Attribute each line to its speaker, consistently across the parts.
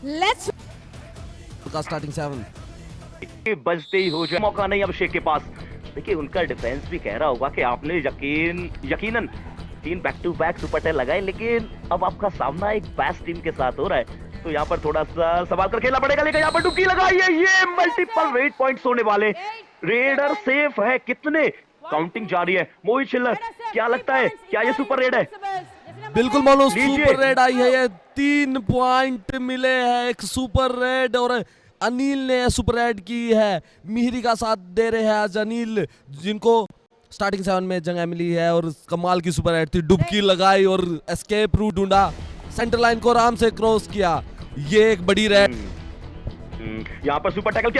Speaker 1: Let's
Speaker 2: का starting 7
Speaker 3: बजते ही हो जाए, मौका नहीं अभिषेक के पास। देखिए उनका डिफेंस भी कह रहा होगा कि आपने यकीनन 3 बैक टू बैक सुपर 10 लगाए, लेकिन अब आपका सामना एक बेस्ट टीम के साथ हो रहा है, तो यहाँ पर थोड़ा सा संभाल कर खेलना पड़ेगा। लेकिन यहाँ पर डुबकी लगाई है, ये मल्टीपल रेड पॉइंट्स होने वाले। रेडर सेफ है, कितने काउंटिंग जारी है। मोहित छिल्लर, क्या लगता है, क्या ये सुपर रेड है?
Speaker 2: बिल्कुल मोनू,
Speaker 3: लीजिए।
Speaker 2: सुपर रेड आई है। ये 3 पॉइंट मिले हैं, एक सुपर रेड, और अनिल ने सुपर रेड की है। मिहिरी का साथ दे रहे हैं आज अनिल, जिनको स्टार्टिंग 7 में जगह मिली है, और कमाल की सुपर रेड थी। डुबकी लगाई और एस्केप रूट ढूंढा, सेंटर लाइन को आराम से क्रॉस किया। ये एक बड़ी रेड।
Speaker 3: यहाँ पर सुपर टैकल की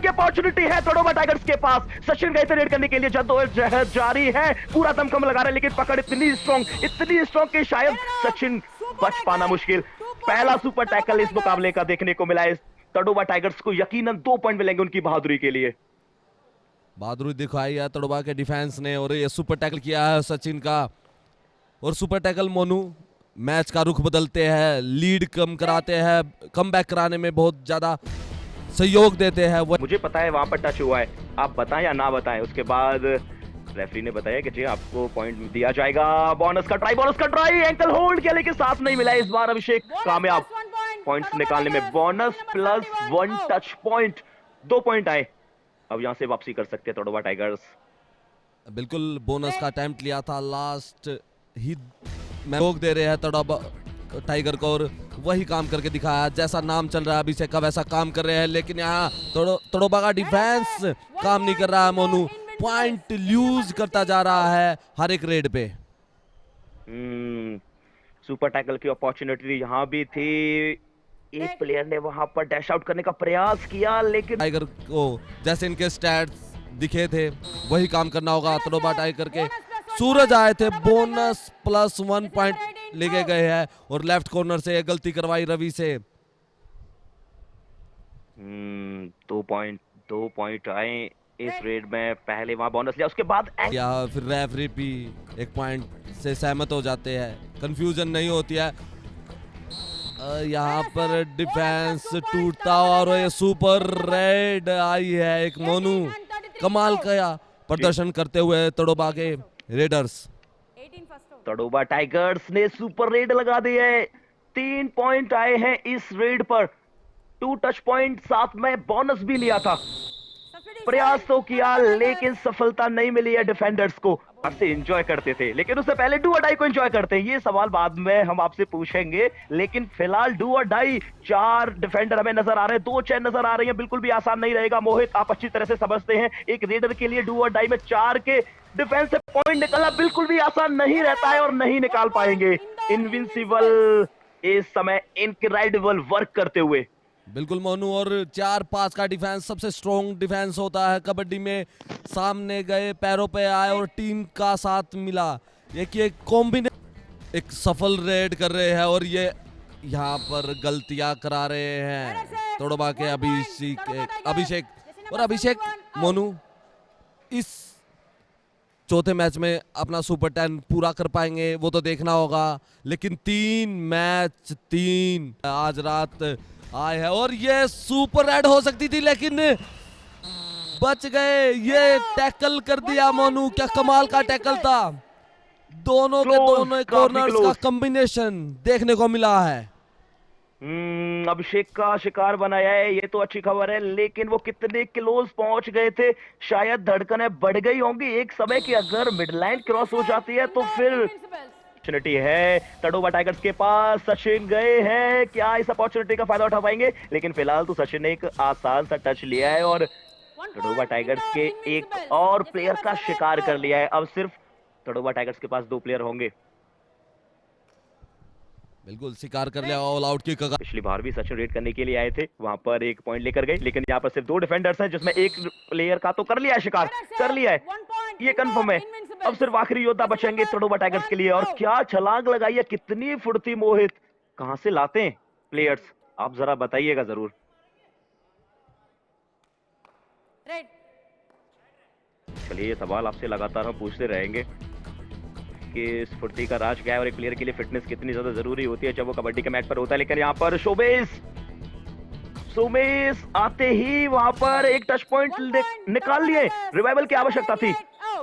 Speaker 3: अपॉर्चुनिटी है तड़ोबा टाइगर्स के पास। सचिन गए थे रेड करने के लिए, जद्दोजहद जारी है, पूरा दमखम लगा रहे हैं, लेकिन पकड़ इतनी स्ट्रॉन्ग कि शायद सचिन बच पाना मुश्किल। पहला सुपर टैकल इस मुकाबले का देखने को मिला है। तड़ोबा टाइगर्स को यकीनन 2 पॉइंट मिलेंगे उनकी बहादुरी के लिए।
Speaker 2: बहादुरी दिखाई है तड़ोबा के डिफेंस ने, और ये सुपर टैकल किया है सचिन का। और सुपर टैकल मोनू मैच का रुख बदलते हैं, लीड कम कराते हैं, कम बैक कराने में बहुत ज्यादा सहयोग देते हैं।
Speaker 3: मुझे पता है वहां पर टच हुआ है, आप बताएं या ना बताएं, उसके बाद रेफरी ने बताया कि जी आपको पॉइंट दिया जाएगा। बोनस का ट्राई, एंकल होल्ड किया, लेकिन साथ नहीं मिला। इस बार अभिषेक कामयाब पॉइंट्स निकालने में। Bonus plus 1 touch point, 2 point आए। अब यहां से वापसी कर सकते हैं तड़ोबा टाइगर्स।
Speaker 2: बिल्कुल बोनस का अटेम्प्ट लिया था लास्ट ही, मैं रोक दे रहे हैं तड़ोबा टाइगर को, और वही काम करके दिखाया। जैसा नाम चल रहा है अभिषेक का, वैसा काम कर रहे हैं, लेकिन यहाँ तड़ोबा का डिफेंस काम नहीं कर रहा है। मोनू पॉइंट लूज करता जा रहा है हर एक रेड पे।
Speaker 3: सुपर टैकल की अपॉर्चुनिटी यहाँ भी थी, एक प्लेयर ने वहां पर डैश आउट करने का प्रयास किया, लेकिन
Speaker 2: टाइगर को जैसे इनके स्टैट्स दिखे थे वही काम करना होगा। तड़ोबा टाइगर के सूरज आए थे, बोनस प्लस 1 पॉइंट लेके गए हैं, और लेफ्ट कॉर्नर से गलती करवाई रवि से।
Speaker 3: 2 पॉइंट आए इस रेड में। पहले वहां बोनस लिया, उसके बाद
Speaker 2: या फिर रेफरी भी एक पॉइंट से सहमत हो जाते हैं, कंफ्यूजन नहीं होती है। यहाँ पर डिफेंस टूटता, और ये सुपर रेड आई है। एक मोनू कमाल का प्रदर्शन करते हुए तड़ोबा के रेडर्स।
Speaker 3: तड़ोबा टाइगर्स ने सुपर रेड लगा दी है। 3 पॉइंट आए हैं इस रेड पर, 2 टच पॉइंट, साथ में बोनस भी लिया था। प्रयास तो किया, लेकिन सफलता नहीं मिली है डिफेंडर्स को। से एंजॉय करते थे, लेकिन उससे पहले डू और डाई को एंजॉय करते हैं। ये सवाल बाद में हम आपसे पूछेंगे, लेकिन फिलहाल डू और डाई 4 डिफेंडर हमें नजर आ रहे हैं, 2 चेन नजर आ रही है। बिल्कुल भी आसान नहीं रहेगा। मोहित, आप अच्छी तरह से समझते हैं, एक रेडर के लिए डू और डाई में 4 के डिफेंस से पॉइंट निकालना बिल्कुल भी आसान नहीं रहता है, और नहीं निकाल पाएंगे। इनविंसिबल इस समय इनक्रेडिबल वर्क करते हुए।
Speaker 2: बिल्कुल मोनू, और 4-5 का डिफेंस सबसे स्ट्रॉन्ग डिफेंस होता है कबड्डी में। सामने गए, पैरों पे आए, और टीम का साथ मिला। एक कॉम्बिनेशन, एक सफल रेड कर रहे हैं, और ये यहाँ पर गलतियां करा रहे हैं तड़ोबा के अभिषेक मोनू इस चौथे मैच में अपना सुपर 10 पूरा कर पाएंगे वो तो देखना होगा। लेकिन 3 मैच 3 आज रात आए हैं, और ये सुपर रेड हो सकती थी, लेकिन बच गए। ये टैकल कर दिया मोनू, क्या कमाल का टैकल था। दोनों के दोनों कॉर्नर्स का कॉम्बिनेशन देखने को मिला है।
Speaker 3: अभिषेक का शिकार बनाया है, ये तो अच्छी खबर है, लेकिन वो कितने क्लोज पहुंच गए थे। शायद धड़कनें बढ़ गई होंगी एक समय की, अगर मिड लाइन क्रॉस हो जाती है तो फिर अपॉर्चुनिटी है तड़ोबा टाइगर्स के पास। सचिन गए हैं, क्या इस अपॉर्चुनिटी का फायदा उठा पाएंगे? लेकिन फिलहाल तो सचिन ने एक आसान सा टच लिया है, और तड़ोबा टाइगर्स के एक और प्लेयर का शिकार कर लिया है। अब सिर्फ तड़ोबा टाइगर्स के पास 2 प्लेयर होंगे।
Speaker 2: बिल्कुल शिकार कर लिया, ऑल आउट की कगार।
Speaker 3: पिछली बार भी सचिन रेड करने के लिए आए थे, वहां पर 1 पॉइंट लेकर गए, लेकिन यहाँ पर सिर्फ 2 डिफेंडर्स हैं, जिसमें एक प्लेयर का तो कर लिया है शिकार, कर लिया है, ये कंफर्म है। अब सिर्फ आखिरी योद्धा बचेंगे तड़ोबा टाइगर्स के लिए, और क्या छलांग लगाई है, कितनी फुर्ती। मोहित, कहां से लाते हैं प्लेयर्स, आप जरा बताइएगा जरूर। चलिए, ये सवाल आपसे लगातार हम पूछते रहेंगे। कि स्फूर्ति का राज क्या है और एक प्लेयर के लिए फिटनेस कितनी ज्यादा जरूरी होती है जब वो कबड्डी के मैच पर होता है। लेकिन यहाँ पर सोमेश आते ही वहां पर एक टच पॉइंट निकाल लिए। रिवाइवल की आवश्यकता थी।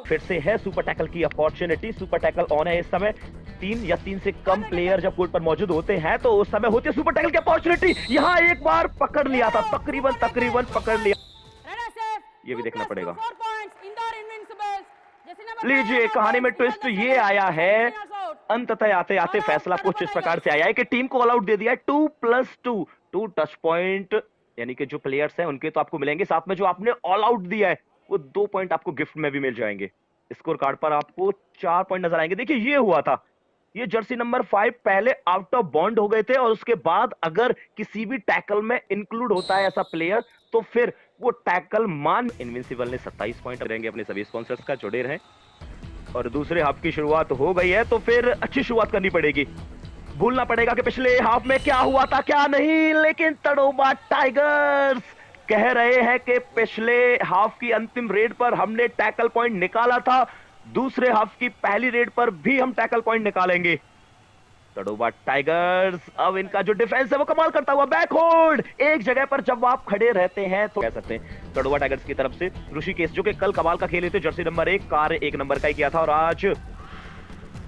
Speaker 3: फिर से है सुपर टैकल की अपॉर्चुनिटी। सुपर टैकल ऑन है इस समय। 3 या 3 से कम प्लेयर जब कोर्ट पर मौजूद होते हैं तो उस समय होती है सुपर टैकल की अपॉर्चुनिटी। यहाँ एक बार पकड़ लिया था, तकरीबन पकड़ लिया। ये भी देखना पड़ेगा। लीजिए, कहानी में ट्विस्ट ये आया है, अंततः आते आते फैसला कुछ इस प्रकार से आया है कि टीम को ऑल आउट दे दिया है। 2+2 2 टच पॉइंट, यानी कि जो प्लेयर्स हैं उनके तो आपको मिलेंगे, साथ में जो आपने ऑल आउट दिया है वो 2 पॉइंट आपको गिफ्ट में भी मिल जाएंगे। स्कोर कार्ड पर आपको 4 पॉइंट नजर आएंगे। देखिए ये हुआ था, ये जर्सी नंबर 5 पहले आउट ऑफ बॉन्ड हो गए थे और उसके बाद अगर किसी भी टैकल में इंक्लूड होता है ऐसा प्लेयर तो फिर वो टैकल मान। इनविंसिबल ने 27 पॉइंट करेंगे अपने सभी स्पॉन्सर्स का, जुड़े रहें। और दूसरे हाफ की शुरुआत हो गई है तो फिर अच्छी शुरुआत करनी पड़ेगी। भूलना पड़ेगा कि पिछले हाफ में क्या हुआ था क्या नहीं, लेकिन तड़ोबा टाइगर्स कह रहे हैं कि पिछले हाफ की अंतिम रेड पर हमने टैकल पॉइंट निकाला था, दूसरे हाफ की पहली रेड पर भी हम टैकल पॉइंट निकालेंगे। तड़ोबा टाइगर्स अब इनका जो डिफेंस है वो कमाल करता हुआ। बैक होल्ड, एक जगह पर जब आप खड़े रहते हैं तो कह सकते हैं तड़ोबा टाइगर्स की तरफ से ऋषिकेश, जो कि कल कमाल का खेले थे, जर्सी नंबर 1 कार्य 1 नंबर का ही किया था और आज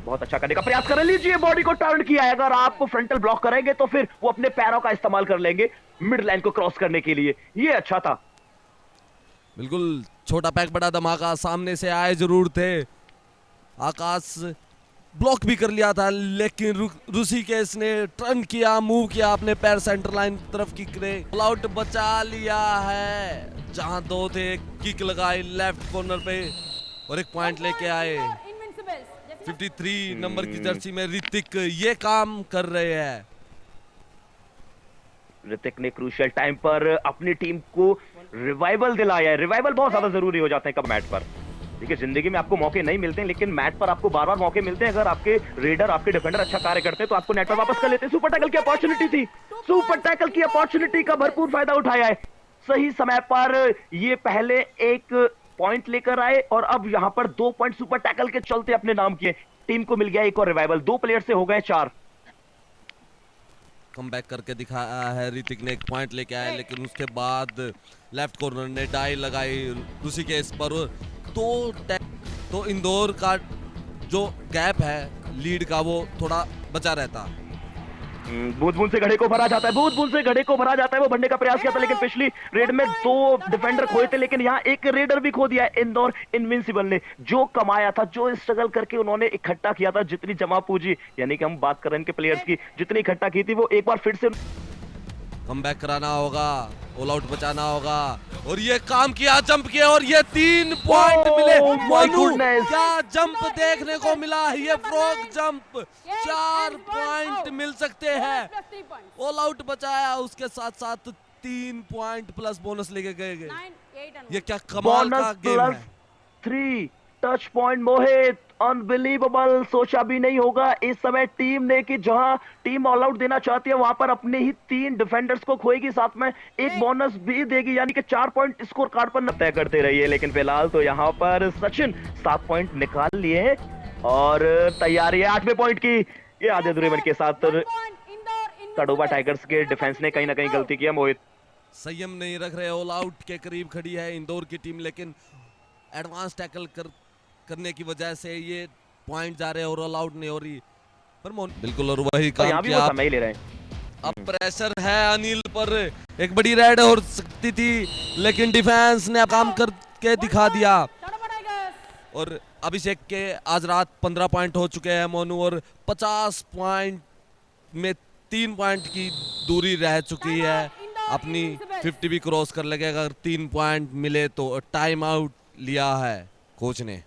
Speaker 3: बहुत अच्छा करने का प्रयास कर लीजिए। बॉडी को टर्न किया है, अगर आप फ्रंटल ब्लॉक करेंगे तो फिर वो अपने पैरों का इस्तेमाल कर लेंगे मिड लाइन को क्रॉस करने के लिए। ये अच्छा था।
Speaker 2: बिल्कुल छोटा पैक बड़ा धमाका, सामने से आए जरूर थे, आकाश ब्लॉक भी कर लिया था लेकिन ऋषिकेश ने टर्न किया, मूव किया, अपने पैर सेंटर लाइन तरफ किक रे ऑल आउट बचा लिया है। जहां 2 थे किक लगाई लेफ्ट कॉर्नर पे और एक पॉइंट लेके आए। 53 नंबर की जर्सी में ऋतिक ये काम कर रहे हैं।
Speaker 3: ऋतिक ने क्रूशियल टाइम पर अपनी टीम को रिवाइवल दिलाया है। रिवाइवल बहुत ज्यादा जरूरी हो जाते हैं कब मैच पर। देखिए जिंदगी में आपको मौके नहीं मिलते हैं लेकिन मैच पर आपको बार बार मौके मिलते हैं। अगर आपके रेडर, आपके डिफेंडर अच्छा कार्य करते हैं तो आपको नेट पर वापस कर लेते हैं। सुपर टैकल की अपॉर्चुनिटी थी, सुपर टैकल की अपॉर्चुनिटी का भरपूर फायदा उठाया है। सही समय पर ये पहले एक पॉइंट लेकर आए और अब यहां पर 2 पॉइंट सुपर टैकल के चलते अपने नाम किए। टीम को मिल गया एक और रिवाइवल, 2 प्लेयर से हो गए 4।
Speaker 2: कमबैक करके दिखाया है ऋतिक ने, एक पॉइंट लेके आए लेकिन उसके बाद लेफ्ट कॉर्नर ने डाई लगाई ऋषिकेश पर। तो इंदौर का जो गैप है लीड का वो थोड़ा बचा रहता।
Speaker 3: बूंद बूंद से घड़े को भरा जाता है, बूंद बूंद से घड़े को भरा जाता है। वो भरने का प्रयास किया था लेकिन पिछली रेड में 2 डिफेंडर खोए थे लेकिन यहाँ एक रेडर भी खो दिया है इंदौर इनविंसिबल ने। जो कमाया था, जो स्ट्रगल करके उन्होंने इकट्ठा किया था, जितनी जमा पूंजी, यानी कि हम बात कर रहे हैं इनके प्लेयर्स की, जितनी इकट्ठा की थी वो एक बार फिर से
Speaker 2: कमबैक कराना होगा, ऑल आउट बचाना होगा और ये काम किया, जंप किया और ये 3 पॉइंट मिले। मोनू क्या जंप देखने को मिला, ये फ्रॉग जंप, 4 पॉइंट मिल सकते हैं। ऑल आउट बचाया, उसके साथ साथ 3 पॉइंट प्लस बोनस लेके गए। ये क्या कमाल का गेम है।
Speaker 3: 3 टच पॉइंट मोहित, अनबिलीवेबल, सोचा भी नहीं होगा इस समय टीम ने कि जहां टीम ऑल आउट देना चाहती है वहां पर अपने ही 3 डिफेंडर्स को खोएगी, साथ में एक बोनस भी देगी, यानी कि 4 पॉइंट स्कोर कार्ड पर तय करते रहिए। लेकिन फिलहाल तो यहां पर सचिन 7 पॉइंट निकाल लिए और तैयारी है 8वें पॉइंट की। ये आधे अधूरे रन के साथ तड़ोबा टाइगर्स के डिफेंस ने कहीं ना कहीं गलती किया। मोहित
Speaker 2: संयम नहीं रख रहे, ऑल आउट के करीब खड़ी है इंदौर की टीम लेकिन एडवांस टैकल करने की वजह से ये पॉइंट जा रहे हैं और ऑल आउट नहीं हो रही। पर बिल्कुल और वही काम किया,
Speaker 3: समय ले रहे हैं।
Speaker 2: अब प्रेशर है अनिल पर, एक बड़ी रेड हो सकती थी लेकिन डिफेंस ने काम करके दिखा दिया। और अभिषेक के आज रात 15 पॉइंट हो चुके हैं मोनू और 50 पॉइंट में 3 पॉइंट की दूरी रह चुकी है, अपनी 50 भी क्रॉस कर लेगा अगर 3 पॉइंट मिले तो। टाइम आउट लिया है कोच ने।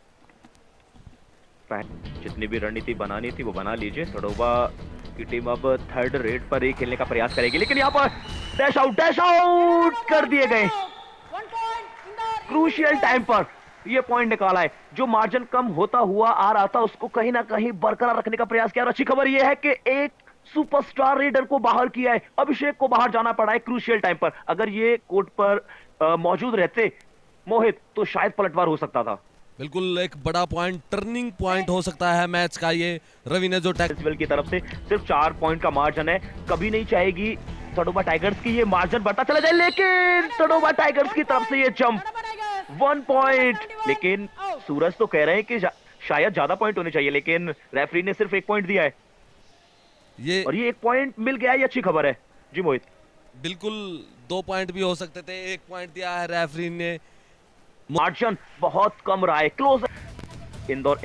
Speaker 3: जितनी भी रणनीति बनानी थी वो बना लीजिए। तड़ोबा की टीम अब 3rd रेड पर ही खेलने का प्रयास करेगी लेकिन यहाँ पर डैश आउट कर दिए गए। क्रूशियल टाइम पर ये पॉइंट निकाला है। जो मार्जिन कम होता हुआ आ रहा था उसको कहीं ना कहीं बरकरार रखने का प्रयास किया। और अच्छी खबर यह है कि एक सुपरस्टार रेडर को बाहर किया है, अभिषेक को बाहर जाना पड़ा है क्रूशियल टाइम पर। अगर ये कोर्ट पर मौजूद रहते मोहित तो शायद पलटवार हो सकता था।
Speaker 2: बिल्कुल एक बड़ा पॉइंट, टर्निंग पॉइंट हो सकता है मैच का ये। रवि ने जो
Speaker 3: फेस्टिवल की तरफ से सिर्फ 4 पॉइंट का मार्जिन है, कभी नहीं चाहेगी तड़ोबा टाइगर्स की ये मार्जिन बढ़ता चला जाए, लेकिन तड़ोबा टाइगर्स की तरफ से ये जंप 1 पॉइंट। लेकिन सूरज तो कह रहे हैं कि शायद ज्यादा पॉइंट होने चाहिए, लेकिन रेफरी ने सिर्फ 1 पॉइंट दिया है और ये 1 पॉइंट मिल गया, ये अच्छी खबर है जी मोहित।
Speaker 2: बिल्कुल 2 पॉइंट भी हो सकते थे, 1 पॉइंट दिया है रेफरी ने।
Speaker 3: मार्जिन बहुत कम रहा है, क्लोज इंदौर